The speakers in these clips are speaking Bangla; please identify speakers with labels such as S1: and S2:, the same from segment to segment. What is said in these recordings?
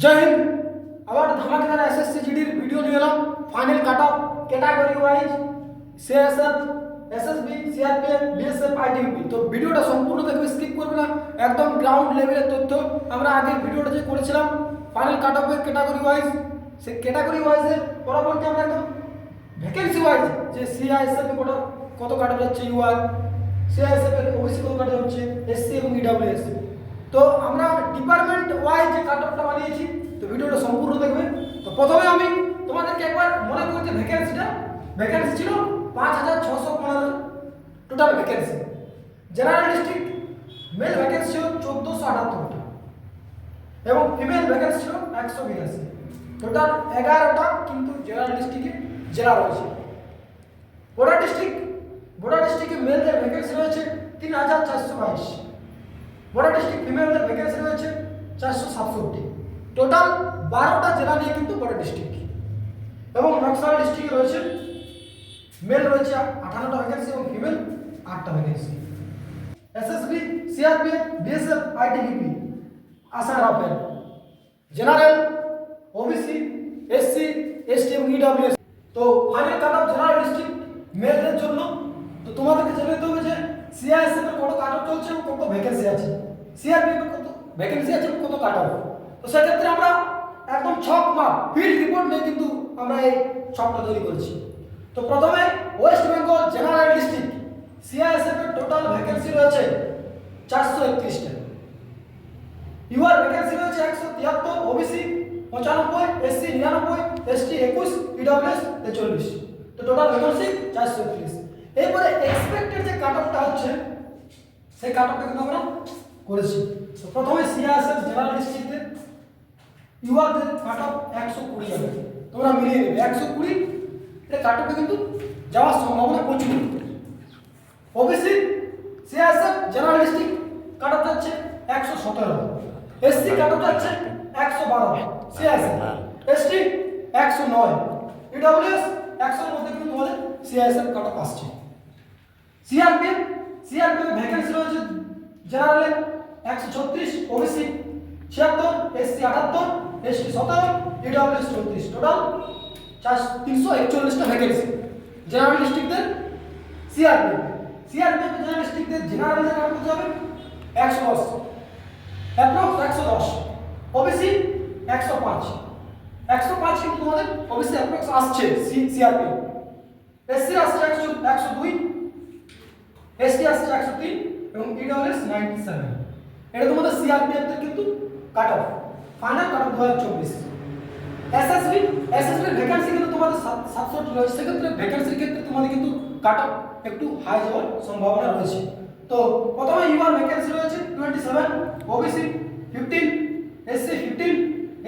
S1: জয় হিন্দ। আবার ধামাকাদার এসএসসি জিডির ভিডিও নিয়ে এলাম। Final cut of category wise CSF, SSB, CRPF, BSF, ITBP. তো ভিডিওটা সম্পূর্ণ দেখবে, স্কিপ করবে না। একদম গ্রাউন্ড লেভেলের তথ্য। আমরা আগের ভিডিওটা যে করেছিলাম ফাইনাল কাট অফের ক্যাটাগরি ওয়াইজ, সেই ক্যাটাগরি ওয়াইজের পরবর্তী আমরা একদম ভ্যাকেন্সি ওয়াইজ যে সিআইএসএফ এ কত কাট অফ যাচ্ছে, ইউআর, সিআইএসএফ এর ওবিসি কত কাট অফ হচ্ছে, এসসি এবং ইডব্লিউএস। তো আমরা ডিপার্টমেন্ট ওয়াইজ যে কাট অফটা বানিয়েছি, তো ভিডিওটা সম্পূর্ণ দেখবে। তো প্রথমে আমি তোমাদেরকে একবার মনে করি যে ভ্যাকেন্সি ছিল 5615 total vacancy. General district mail vacancy ছিল 1478টা এবং ফিমেল ভ্যাকেন্সি ছিল 182। টোটাল 11টা কিন্তু জেনারেল ডিস্ট্রিক্টে জেলা রয়েছে। বর্ডার ডিস্ট্রিক্টে মেলদের ভ্যাকেন্সি রয়েছে 3422। বর্ডার ডিস্ট্রিক্ট ফিমেলদের ভ্যাকেন্সি রয়েছে 467। টোটাল 12টা জেলা নিয়ে কিন্তু বর্ডার ডিস্ট্রিক্ট। এবং নকশাল ডিস্ট্রিক্টে রয়েছে মেল রয়েছে 58টা ভ্যাকেন্সি এবং ফিমেল 8টা vacancy. SSB, CRPF, BSF, ITBP, Assam rifle, general, OBC, SC, ST এবং ইডব্লিউএস। তো final cut off general district মেলদের জন্য। তো তোমাদেরকে জেনে নিতে হবে যে সিআইএসএফ এর কত কাট অফ চলছে এবং কত ভ্যাকেন্সি আছে, সিআরপিএফ এর কত ভ্যাকেন্সি আছে এবং কত কাট অফ। তো সেক্ষেত্রে আমরা একদম ছক মাপ ফিল্ড রিপোর্ট নিয়ে কিন্তু আমরা এই ছকটা তৈরি করেছি। তো প্রথমে West Bengal general district CISF এর টোটাল ভ্যাকেন্সি রয়েছে 431টা। ইউআর ভ্যাকেন্সি রয়েছে 173, ওবিসি 95, এসসি 99, এসটি 21, ইডব্লিউএস 43। তো টোটাল ভ্যাকেন্সি 431। এরপরে এক্সপেক্টেড যে কাট অফটা হচ্ছে সেই কাট অফটা কিন্তু আমরা করেছি। তো প্রথমে সিআইএসএফ জেনারেল ডিস্ট্রিক্টে ইউআর দের কাট অফ 120 যাবে। তোমরা মিলিয়ে নেবে 120 এর কাট অফে কিন্তু যাওয়ার সম্ভাবনা প্রচুর। OBC CISF general district cut off যাচ্ছে 117, এসসি কাট অফ যাচ্ছে 112, সিআইএসএফ, এসটি 109, ইডব্লিউএস 100 এর মধ্যে কিন্তু তোমাদের সিআইএসএফ কাট অফ আসছে। সিআরপিএফ ভ্যাকেন্সি রয়েছে জেনারেলে 136, OBC 76, SC 78, ST 17, EWS 34। Total 341টা ভ্যাকেন্সি জেনারেল ডিস্ট্রিক্টদের। সিআরপিএফ জেনারেল ডিস্ট্রিক্টদের জেনারেল কাট করতে হবে 110, অ্যাপ্রক্স 110, ওবিসি 105 কিন্তু তোমাদের ওবিসি অ্যাপ্রক্স আসছে সিআরপিএফ। এসসি আসছে 102, এসটি আসছে 103 এবং ইডব্লিউএস 97। এটা তোমাদের সিআরপিএফ এর কিন্তু cut off final cut of 2024। SSB vacancy কিন্তু তোমাদের 760 রয়েছে। সেক্ষেত্রে ভ্যাকেন্সির ক্ষেত্রে তোমাদের কিন্তু কাট অফ একটু হাই যাওয়ার সম্ভাবনা রয়েছে। তো প্রথমে ইউআর ভ্যাকেন্সি রয়েছে 27, ওবিসি 15, এসসি 15,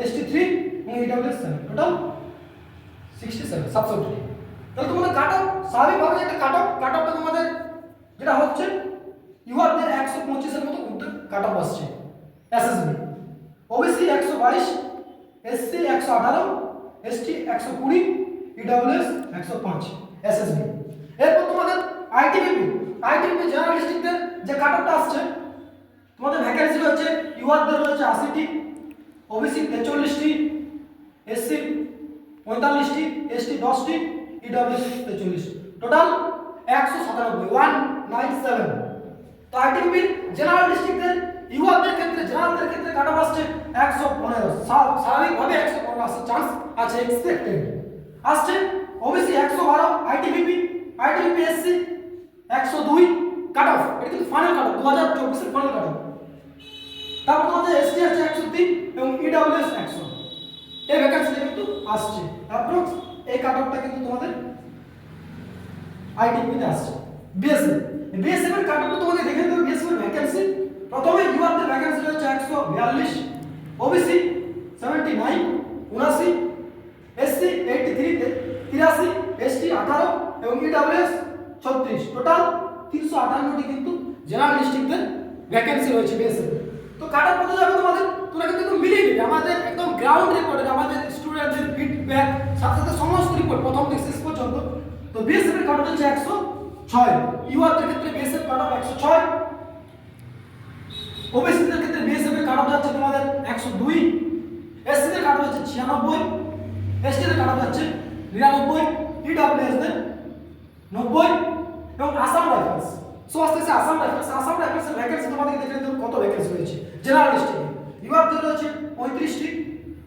S1: এসটি 3 এবং ইডব্লিউএস 7। টোটাল 67, 67। তাহলে তোমাদের কাট অফ স্বাভাবিকভাবে একটা কাট অফটা তোমাদের যেটা হচ্ছে ইউআর দের 125 এর মতো কাট অফ আসছে। SSB OBC 122, SC 118, ST 120, EWS 105, SSB. এরপর তোমাদের আইটিবিপি জেনারেল ডিস্ট্রিক্টের যে কাট অফটা আসছে, তোমাদের ভ্যাকেন্সি রয়েছে ইউআর দের রয়েছে 80টি, ওবিসি 43টি, এসসি 45টি, এসটি 10টি, ইডব্লিউএস 43। টোটাল 197। তো আইটিবিপি জেনারেল ডিস্ট্রিক্টের ইউআরদের ক্ষেত্রে জেনারেলদের ক্ষেত্রে কাট অফ আসছে 115। স্বাভাবিকভাবে 115 আসার চান্স আছে, এক্সপেক্টেড আসছে। OBC 112, ITBP SC 102 cut off. এটা কিন্তু ফাইনাল কাট অফ 2024 এর ফাইনাল কাট অফ। তারপর তোমাদের এসটি আছে 103 এবং ইডব্লিউএস 100। এই ভ্যাকেন্সিটা কিন্তু আসছে অ্যাপ্রক্স। এই কাট অফটা কিন্তু তোমাদের আইটিবিপি তে আসছে। বিএসএফ এর কাট অফটা তোমাদের দেখে নিতে হবে। বিএসএফ এর ভ্যাকেন্সি প্রথমে ইউআর দের ভ্যাকেন্সি রয়েছে 142, ওবিসি 79, 79, এসসি 83 তে 83, এসটি 18 এবং ইডব্লিউএস 36। টোটাল 358টি কিন্তু জেনারেল ডিস্ট্রিক্টের ভ্যাকেন্সি রয়েছে বিএসএফ। তো কাট অফ কত যাবে তোমাদের, তোমরা কিন্তু মিলিয়ে নেবে। আমাদের একদম গ্রাউন্ড রিপোর্টে আমাদের স্টুডেন্টদের ফিডব্যাক সাথে সাথে সমস্ত রিপোর্ট প্রথম থেকে শেষ পর্যন্ত। তো বিএসএফ এর কাট অফ হচ্ছে 106, ইউআর এর ক্ষেত্রে বিএসএফ কাট অফ 106, ওবিসি দের ক্ষেত্রে বিএসএফ এর কাট অফ যাচ্ছে তোমাদের 102, এসসি কাটা হচ্ছে 96, এসটি দের কাটা হচ্ছে 99, ইডব্লিউএস দের 90 এবং আসাম রাইফেলস। সো আস্তে আসাম রাইফেলস এর ভ্যাকেন্সি তোমাদের দেখে নিতে কত ভ্যাকেন্সি রয়েছে জেনারেল ডিস্ট্রিক্টে। ইউআরদের রয়েছে 35টি,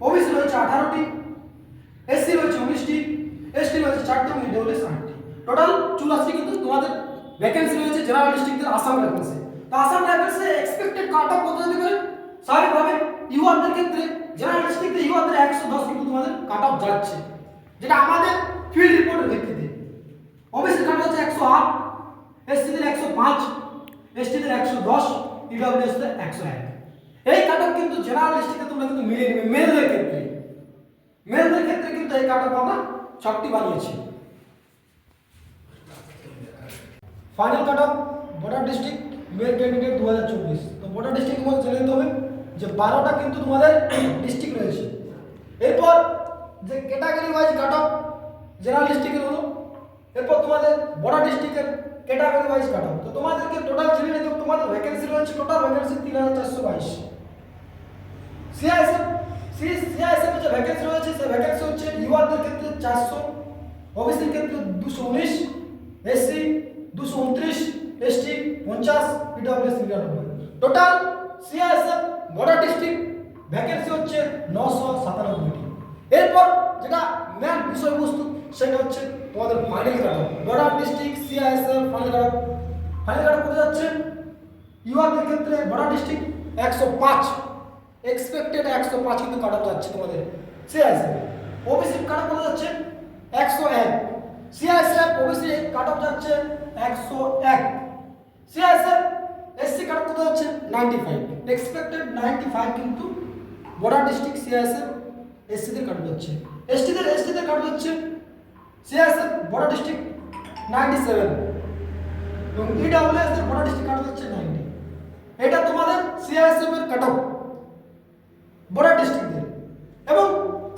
S1: ওবিসি রয়েছে 18টি, এসসি রয়েছে 19টি, এসটি রয়েছে 4টি এবং ইডব্লিউএস 8টি। টোটাল 84 কিন্তু তোমাদের ভ্যাকেন্সি রয়েছে জেনারেল ডিস্ট্রিক্টের আসাম রাইফেলসে। তো আসাম রাইফেলসে এক্সপেক্টেড কাট অফ কত যেতে পারে? স্বাভাবিকভাবে ইউআরদের ক্ষেত্রে জেনারেল ডিস্ট্রিক্টে ইউআরদের 110 কিন্তু তোমাদের কাট অফ যাচ্ছে, যেটা আমাদের ফিল্ড রিপোর্টের ভিত্তিতে। ওবিসি কাট হচ্ছে 108, এসসি দের 105, এসটি দের 110, ইডব্লিউএস দের 101। এই কাট অফ কিন্তু জেনারেল ডিস্ট্রিক্টে তোমরা কিন্তু মিলিয়ে নেবে। মেলদের ক্ষেত্রে কিন্তু এই কাট অফ আমরা 6টি বানিয়েছি। Final cut off border district male candidate 2024। তো বর্ডার ডিস্ট্রিক্ট তোমাদের জেনে নিতে হবে যে 12টা কিন্তু তোমাদের ডিস্ট্রিক্ট রয়েছে। এরপর যে ক্যাটাগরি ওয়াইজ কাট অফ জেনারেল ডিস্ট্রিক্টের হলো, এরপর তোমাদের বর্ডার ডিস্ট্রিক্টের ক্যাটাগরি ওয়াইজ কাট অফ। তো তোমাদেরকে টোটাল জেনে নিতে হবে তোমাদের ভ্যাকেন্সি রয়েছে, টোটাল ভ্যাকেন্সি 3422। সিআইএসএফ এর যে ভ্যাকেন্সি রয়েছে সেই ভ্যাকেন্সি হচ্ছে ইউআরদের ক্ষেত্রে 400, ওবিসির ক্ষেত্রে 219, SC 229, ST 50, EWS 99। Total CISF border district vacancy হচ্ছে 997টি। এরপর যেটা মেন বিষয়বস্তু সেটা হচ্ছে তোমাদের final cut off border district CISF final cut off কত যাচ্ছে? ইউআরদের ক্ষেত্রে বর্ডার ডিস্ট্রিক্ট 105, এক্সপেক্টেড 105 কিন্তু কাট অফ যাচ্ছে তোমাদের সিআইএসএফ। ওবিসি কাট অফ কত যাচ্ছে? 101, সিআইএসএফ ওবিসি কাট অফ যাচ্ছে 101, সিআইএসএফ এসসি কাট অফ কত যাচ্ছে? 95, এক্সপেক্টেড 95 কিন্তু border district CISF SC there cut of যাচ্ছে। এসটি দের কাট অফ যাচ্ছে সিআইএসএফ বর্ডার ডিস্ট্রিক্ট 97 এবং ইডব্লিউএস দের বর্ডার ডিস্ট্রিক্ট কাট অফ যাচ্ছে 90। এটা তোমাদের সিআইএসএফ এর কাট অফ বর্ডার ডিস্ট্রিক্টদের। এবং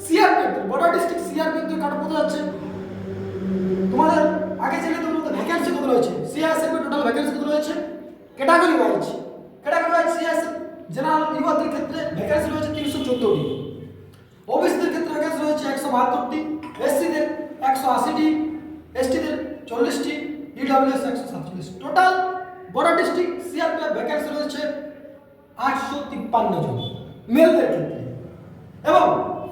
S1: সিআরপিএফ বর্ডার ডিস্ট্রিক্ট সিআরপিএফ দের কাট অফ কত যাচ্ছে? তোমাদের আগে জেনে তোমাদের ভ্যাকেন্সি কত রয়েছে, সিআইএসএফ এর টোটাল ভ্যাকেন্সি কত রয়েছে ক্যাটাগরি ওয়াইজ সিআইএসএফ জেনারেল ইউআরদের ক্ষেত্রে ভ্যাকেন্সি রয়েছে 314টি, ওবিসি দের ক্ষেত্রে ভ্যাকেন্সি রয়েছে 172টি, এসসি দের 180টি, এসটি দের 40টি, EWS 147। Total border district CRPF vacancy রয়েছে 853 জন মেলদের ক্ষেত্রে। এবং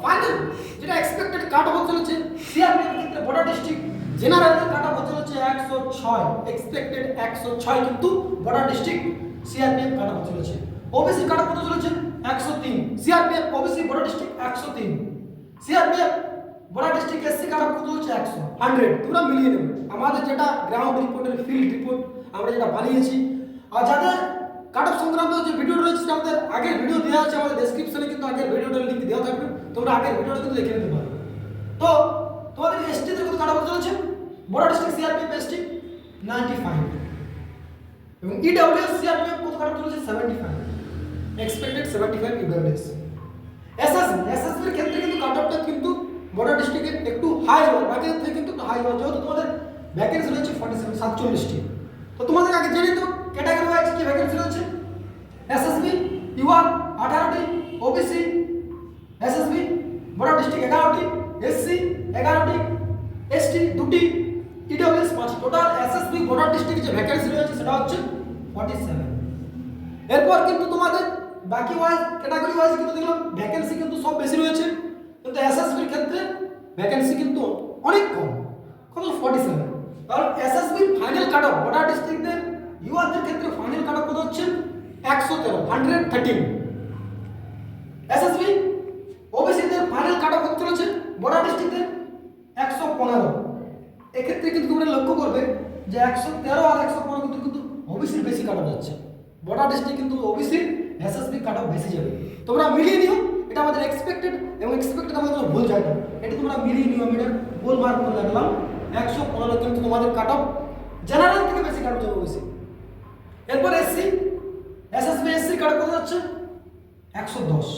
S1: ফাইনাল যেটা এক্সপেক্টেড কাট অফ চলেছে সিআরপিএফ ক্ষেত্রে border district general cut off চলেছে 106, এক্সপেক্টেড 106 কিন্তু border district CRPF cut off চলেছে। ওবিসি কাট অফ চলেছে 103, CRPF OBC border district 103, CRPF border district SC কাট অফ চলেছে 100। তোমরা মিলিয়ে নেবে আমাদের যেটা গ্রাউন্ড রিপোর্টের ফিল্ড রিপোর্ট আমরা যেটা বানিয়েছি। আর যাদের কাট অফ সংক্রান্ত যে ভিডিও রয়েছে আমাদের আগের ভিডিও দেওয়া আছে আমাদের ডেসক্রিপশনে, কিন্তু আগের ভিডিওটার লিংক দেওয়া থাকবে, তোমরা আগের ভিডিওটা কিন্তু দেখে নিতে পারো। তো তোমাদের এসটি দের কত কাট অফ চলেছে? বর্ডার ডিস্ট্রিক্ট সিআরপিএফ এসটি 95 এবং ইডব্লিউএস সিআরপিএফ কত কাট অফ চলেছে? 75, এক্সপেক্টেড 75 ইডব্লিউএস। এসএসবি এর ক্ষেত্রে কিন্তু কাট অফটা কিন্তু বর্ডার ডিস্ট্রিক্টে একটু হাই হবে, বাকি থেকে কিন্তু একটু হাই হবে, যেহেতু তোমাদের ভ্যাকেন্সি রয়েছে 47টি। তো তোমাদের আগে জেনে তো ক্যাটাগরি ওয়াইজ কি ভ্যাকেন্সি রয়েছে? এসএসবি ইউআর 18টি, ওবিসি এসএসবি বর্ডার ডিস্ট্রিক্ট 11টি, এসসি 11টি, এসটি 2টি, EWS 5। Total SSB border district যে ভ্যাকেন্সি রয়েছে সেটা হচ্ছে 47। এরপর কিন্তু তোমাদের বাকি ওয়াইজ ক্যাটাগরি ওয়াইজ কিন্তু দেখলাম ভ্যাকেন্সি কিন্তু সব বেশি রয়েছে, কিন্তু এসএসবি এর ক্ষেত্রে ভ্যাকেন্সি কিন্তু অনেক কম, কত? 47। কারণ SSB final cut off border ডিস্ট্রিক্টদের ইউআরদের ক্ষেত্রে ফাইনাল কাট অফ কত হচ্ছে? 113 এসএসবি ওবিসি দের ফাইনাল কাট অফ কত চলেছে বর্ডার ডিস্ট্রিক্টে? 115। এক্ষেত্রে কিন্তু তোমরা লক্ষ্য করবে যে 113 আর 115 কিন্তু ওবিসির বেশি কাট অফ যাচ্ছে। বর্ডার ডিস্ট্রিক্ট কিন্তু ওবিসি এসএসবি কাট অফ বেশি যাবে। তোমরা মিলিয়ে নিও, এটা আমাদের এক্সপেক্টেড এবং এক্সপেক্টেড আমাদের ভুল যায় না, এটা তোমরা মিলিয়ে নিও। আমি এটা গোল মার্ক করে রাখলাম 115 কিন্তু তোমাদের কাট অফ জেনারেল থেকে বেশি কাট অফ যাবে ওবিসি। এরপর এসসি এসএসবি এসসি কাট অফ কত যাচ্ছে? 110।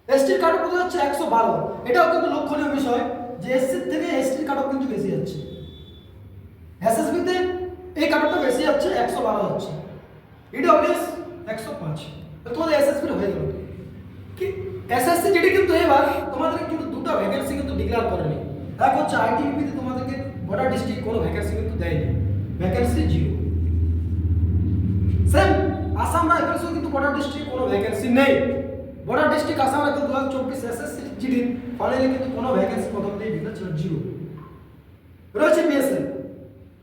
S1: এসটির কাট অফ কত যাচ্ছে? 112। এটাও কিন্তু লক্ষণীয় বিষয় যে এসসির থেকে এসটির কাট অফ কিন্তু বেশি যাচ্ছে, এসএসবি তে এই কাট অফটা বেশি যাচ্ছে, 112 হচ্ছে। ইডব্লিউএস 105। তো তোমাদের এসএসবি হয়ে গেল। এসএসসি জিডি কিন্তু এবার তোমাদের কিন্তু দুটো ভ্যাকেন্সি কিন্তু ডিক্লেয়ার করেনি। এক হচ্ছে আইটিবিপি তে তোমাদেরকে বর্ডার ডিস্ট্রিক্ট কোনো ভ্যাকেন্সি কিন্তু দেয়নি, ভ্যাকেন্সি জিরো। সেম আসাম রাইফেলসও কিন্তু বর্ডার ডিস্ট্রিক্ট কোনো ভ্যাকেন্সি নেই। Border district Assam rifle 2024 SSC GD finally কিন্তু কোনো ভ্যাকেন্সি প্রথমতেই দিতে ছিল জিরো। রয়েছে বিএসএফ।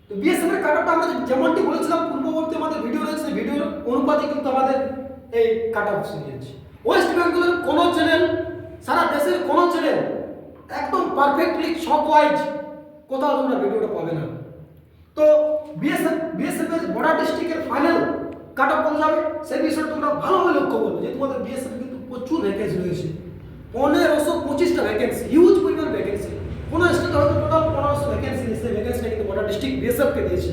S1: তো বিএসএফ এর কাটঅফটা আমরা যেমনটি বলেছিলাম পূর্ববর্তী আমাদের ভিডিও রয়েছে, ভিডিওর অনুপাতে কিন্তু আমাদের এই কাটঅফ নিয়েছে। ওয়েস্ট বেঙ্গলের কোন চ্যানেল, সারা দেশের কোন চ্যানেল একদম পারফেক্টলি ছক ওয়াইজ কোথাও তোমরা ভিডিওটা পাবে না। তো বিএসএফ এর বর্ডার ডিস্ট্রিক্টের ফাইনাল কাটঅফ কত যাবে সেই বিষয়টা তোমরা ভালোভাবে লক্ষ্য করবে যে তোমাদের বিএসএফ কিন্তু প্রচুর ভ্যাকেন্সি রয়েছে, 1525টা ভ্যাকেন্সি, হিউজ পরিমাণ ভ্যাকেন্সি। কোন স্টেট হয়তো টোটাল 1500 ভ্যাকেন্সি নিচ্ছে, ভ্যাকেন্সিটা কিন্তু বর্ডার ডিস্ট্রিক্ট বিএসএফ কে দিয়েছে।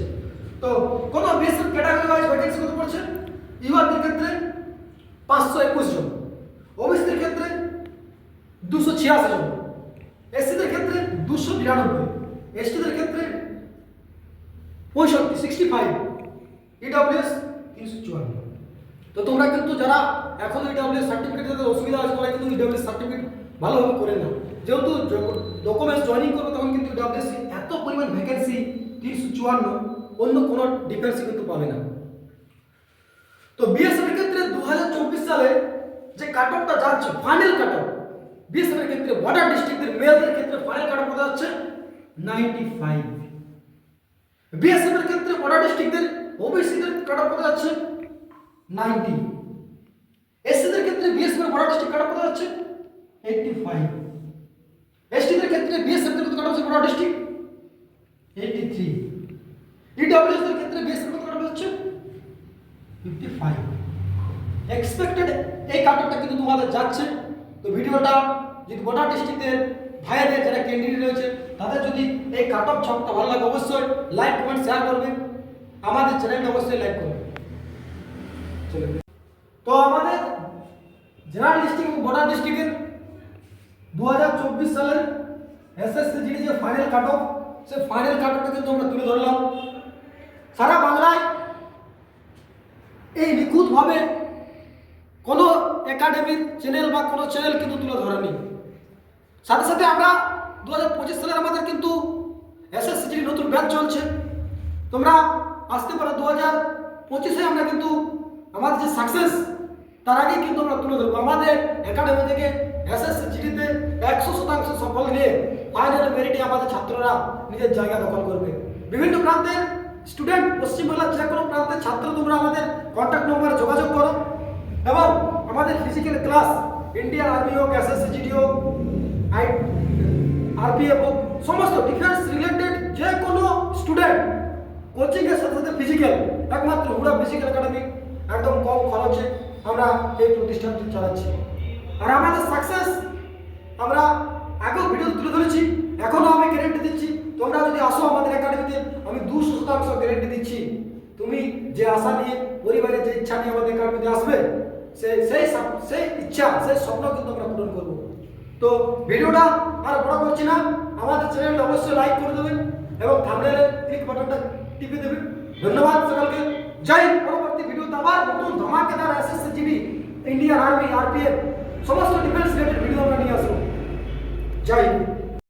S1: তো কোন বিএসএফ ক্যাটাগরি ওয়াইজ ভ্যাকেন্সি কত পড়ছে? ইউআরদের ক্ষেত্রে 521 জন, ওবিসিদের ক্ষেত্রে 286 জন, এসসিদের ক্ষেত্রে 292, এসটিদের ক্ষেত্রে 65, ইডব্লিউএস 354। তো তোমরা কিন্তু যারা এখন ইডব্লিউএস সার্টিফিকেট যাদের অসুবিধা আছে তোমরা কিন্তু ইডব্লিউএস সার্টিফিকেট ভালোভাবে করে নাও, যেহেতু ডকুমেন্টস জয়েনিং করবে তখন কিন্তু ইডব্লিউএস এত পরিমাণ ভ্যাকেন্সি 354 অন্য কোনো ডিফেন্সে কিন্তু পাবে না। তো বিএসএফ এর ক্ষেত্রে 2024 সালে যে কাটঅফটা যাচ্ছে ফাইনাল কাটঅফ, বিএসএফ এর ক্ষেত্রে বর্ডার ডিস্ট্রিক্টের মেয়েদের ক্ষেত্রে ফাইনাল কাটঅফ কত যাচ্ছে? 95। বিএসএফ এর ক্ষেত্রে বর্ডার ডিস্ট্রিক্টের ওবিসিদের কাটঅফ কত যাচ্ছে? 90। এসসিদের ক্ষেত্রে বিএসএফ এর বর্ডার ডিস্ট্রিক্ট কাটঅফ কত যাচ্ছে? 85। এসটিদের ক্ষেত্রে বিএসএফ এর কত কাটঅফ আছে বর্ডার ডিস্ট্রিক্ট? 83। ইডব্লিউএস এর ক্ষেত্রে বিএসএফ কত কাটঅফ হচ্ছে? 55। এক্সপেক্টেড এই কাটঅফটা কিন্তু তোমাদের যাচ্ছে। তো ভিডিওটা যদি বর্ডার ডিস্ট্রিক্টের ভাইদের যারা ক্যান্ডিডেট রয়েছে তাদের যদি এই কাটঅফ ছকটা ভালো লাগে অবশ্যই লাইক কমেন্ট শেয়ার করবে, আমাদের চ্যানেলটা অবশ্যই লাইক করবে। তো আমাদের জেনারেল ডিস্ট্রিক্ট এবং বর্ডার ডিস্ট্রিক্টের 2024 সালের এসএসসি জিডি যে ফাইনাল কাটঅফ, সেই ফাইনাল কাটঅফটা কিন্তু আমরা তুলে ধরলাম। সারা বাংলায় এই নিখুঁতভাবে কোনো একাডেমিক চ্যানেল বা কোনো চ্যানেল কিন্তু তুলে ধরেনি। সাথে সাথে আমরা 2025 সালের আমাদের কিন্তু এসএসসি জিডি নতুন ব্যাচ চলছে, তোমরা আসতে পারো 2025-এ আমরা কিন্তু আমাদের যে সাকসেস তার আগেই কিন্তু আমরা তুলে ধরবো। আমাদের একাডেমি থেকে এসএসসি জিডিতে 100% সফল নিয়ে ফাইনাল মেরিটে আমাদের ছাত্ররা নিজের জায়গা দখল করবে। বিভিন্ন প্রান্তের স্টুডেন্ট, পশ্চিমবাংলার যে কোনো প্রান্তের ছাত্র তোমরা আমাদের কন্ট্যাক্ট নম্বরে যোগাযোগ করো এবং আমাদের ফিজিক্যাল ক্লাস ইন্ডিয়ান আর্মি হোক, এসএসসি জিডি হোক, আরপিএফ হোক, সমস্ত ডিফেন্স রিলেটেড যে কোনো স্টুডেন্ট কোচিংয়ের সাথে সাথে ফিজিক্যাল, একমাত্র হুড়া ফিজিক্যাল একাডেমি একদম কম খরচে আমরা এই প্রতিষ্ঠানটি চালাচ্ছি। আর আমাদের সাকসেস আমরা আগেও ভিডিও তুলে ধরেছি, এখনও আমি গ্যারেন্টি দিচ্ছি তোমরা যদি আসো আমাদের একাডেমিতে আমি 200% গ্যারেন্টি দিচ্ছি তুমি যে আশা নিয়ে পরিবারের যে ইচ্ছা নিয়ে আমাদের একাডেমিতে আসবে সেই ইচ্ছা সেই স্বপ্ন কিন্তু আমরা পূরণ করবো। তো ভিডিওটা আর বড় করছি না, আমাদের চ্যানেলটা অবশ্যই লাইক করে দেবেন এবং থাম্বনেলে ক্লিক বাটনটা টিপে দেবেন। ধন্যবাদ সকলকে, জয় হিন্দ। পরবর্তী ভিডিওতে আবার নতুন ধামাকেদার SSC GD, Indian army, RPF সমস্ত ডিফেন্স রিলেটেড ভিডিও আমরা নিয়ে আসবো। জয় হিন্দ।